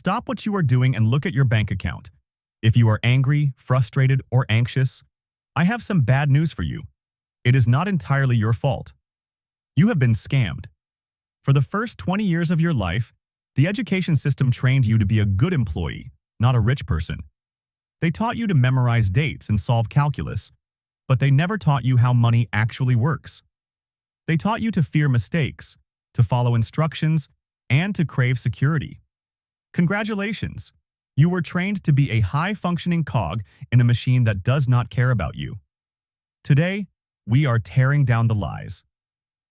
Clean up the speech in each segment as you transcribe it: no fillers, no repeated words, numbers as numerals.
Stop what you are doing and look at your bank account. If you are angry, frustrated, or anxious, I have some bad news for you. It is not entirely your fault. You have been scammed. For the first 20 years of your life, the education system trained you to be a good employee, not a rich person. They taught you to memorize dates and solve calculus, but they never taught you how money actually works. They taught you to fear mistakes, to follow instructions, and to crave security. Congratulations! You were trained to be a high-functioning cog in a machine that does not care about you. Today, we are tearing down the lies.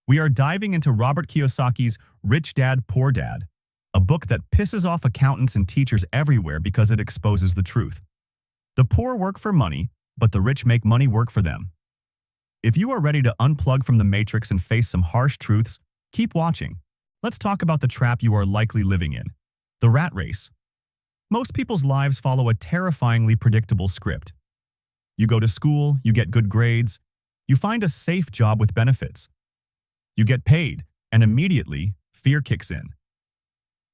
We are diving into Robert Kiyosaki's Rich Dad, Poor Dad, a book that pisses off accountants and teachers everywhere because it exposes the truth. The poor work for money, but the rich make money work for them. If you are ready to unplug from the matrix and face some harsh truths, keep watching. Let's talk about the trap you are likely living in, the rat race. Most people's lives follow a terrifyingly predictable script. You go to school, you get good grades, you find a safe job with benefits. You get paid, and immediately, fear kicks in.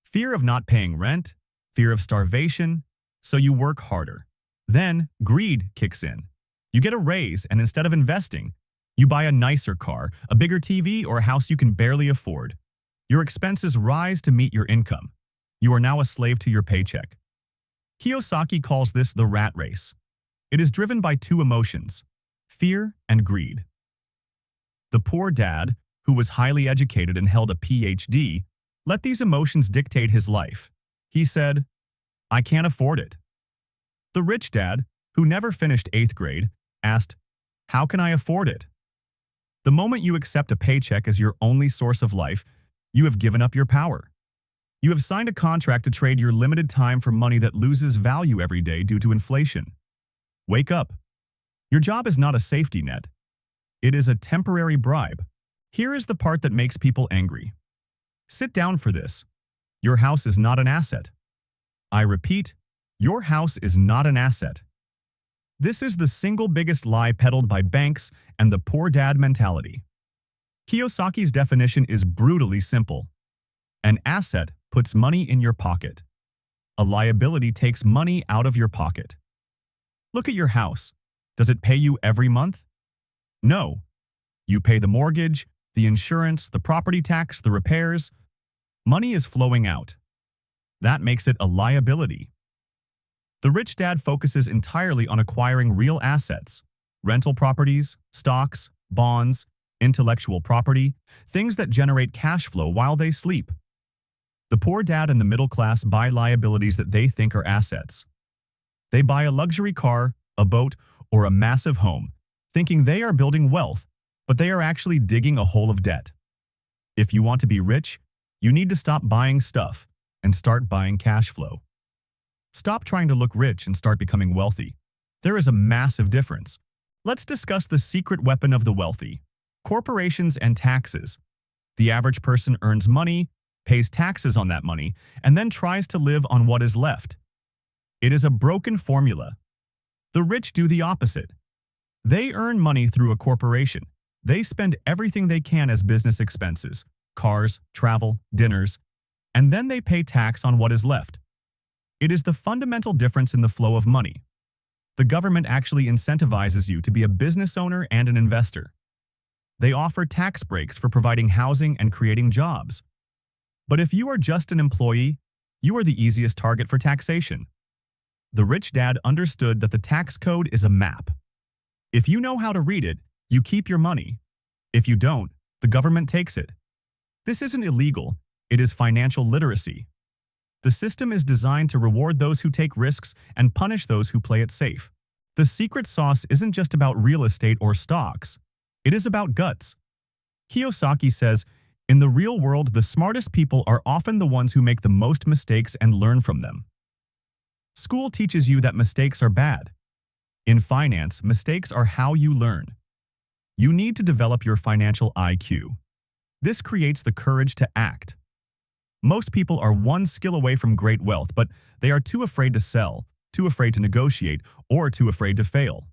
Fear of not paying rent, fear of starvation, so you work harder. Then, greed kicks in. You get a raise, and instead of investing, you buy a nicer car, a bigger TV, or a house you can barely afford. Your expenses rise to meet your income. You are now a slave to your paycheck. Kiyosaki calls this the rat race. It is driven by two emotions, fear and greed. The poor dad, who was highly educated and held a PhD, let these emotions dictate his life. He said, "I can't afford it." The rich dad, who never finished 8th grade, asked, "How can I afford it?" The moment you accept a paycheck as your only source of life, you have given up your power. You have signed a contract to trade your limited time for money that loses value every day due to inflation. Wake up. Your job is not a safety net. It is a temporary bribe. Here is the part that makes people angry. Sit down for this. Your house is not an asset. I repeat, your house is not an asset. This is the single biggest lie peddled by banks and the poor dad mentality. Kiyosaki's definition is brutally simple. An asset puts money in your pocket. A liability takes money out of your pocket. Look at your house. Does it pay you every month? No. You pay the mortgage, the insurance, the property tax, the repairs. Money is flowing out. That makes it a liability. The rich dad focuses entirely on acquiring real assets, rental properties, stocks, bonds, intellectual property, things that generate cash flow while they sleep. The poor dad and the middle class buy liabilities that they think are assets. They buy a luxury car, a boat, or a massive home, thinking they are building wealth, but they are actually digging a hole of debt. If you want to be rich, you need to stop buying stuff and start buying cash flow. Stop trying to look rich and start becoming wealthy. There is a massive difference. Let's discuss the secret weapon of the wealthy: corporations and taxes. The average person earns money, pays taxes on that money, and then tries to live on what is left. It is a broken formula. The rich do the opposite. They earn money through a corporation. They spend everything they can as business expenses, cars, travel, dinners, and then they pay tax on what is left. It is the fundamental difference in the flow of money. The government actually incentivizes you to be a business owner and an investor. They offer tax breaks for providing housing and creating jobs. But if you are just an employee, you are the easiest target for taxation. The rich dad understood that the tax code is a map. If you know how to read it, you keep your money. If you don't, the government takes it. This isn't illegal, it is financial literacy. The system is designed to reward those who take risks and punish those who play it safe. The secret sauce isn't just about real estate or stocks. It is about guts. Kiyosaki says, in the real world, the smartest people are often the ones who make the most mistakes and learn from them. School teaches you that mistakes are bad. In finance, mistakes are how you learn. You need to develop your financial IQ. This creates the courage to act. Most people are one skill away from great wealth, but they are too afraid to sell, too afraid to negotiate, or too afraid to fail.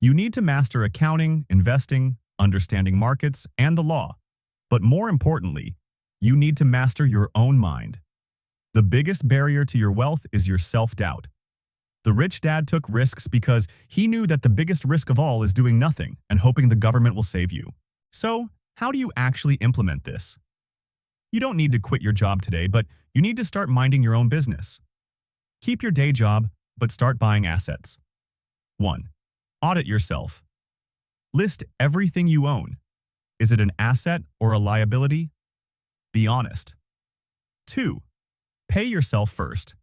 You need to master accounting, investing, understanding markets, and the law. But more importantly, you need to master your own mind. The biggest barrier to your wealth is your self-doubt. The rich dad took risks because he knew that the biggest risk of all is doing nothing and hoping the government will save you. So, how do you actually implement this? You don't need to quit your job today, but you need to start minding your own business. Keep your day job, but start buying assets. 1. Audit yourself. List everything you own. Is it an asset or a liability? Be honest. 2. Pay yourself first.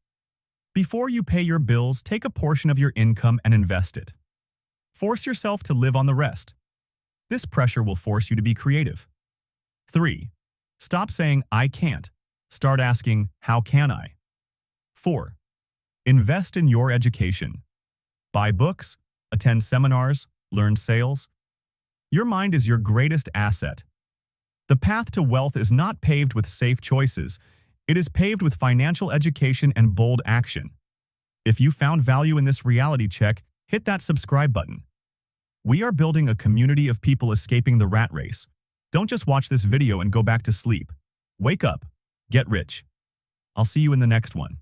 Before you pay your bills, take a portion of your income and invest it. Force yourself to live on the rest. This pressure will force you to be creative. 3. Stop saying, "I can't." Start asking, "How can I?" 4. Invest in your education. Buy books, attend seminars, learn sales. Your mind is your greatest asset. The path to wealth is not paved with safe choices. It is paved with financial education and bold action. If you found value in this reality check, hit that subscribe button. We are building a community of people escaping the rat race. Don't just watch this video and go back to sleep. Wake up. Get rich. I'll see you in the next one.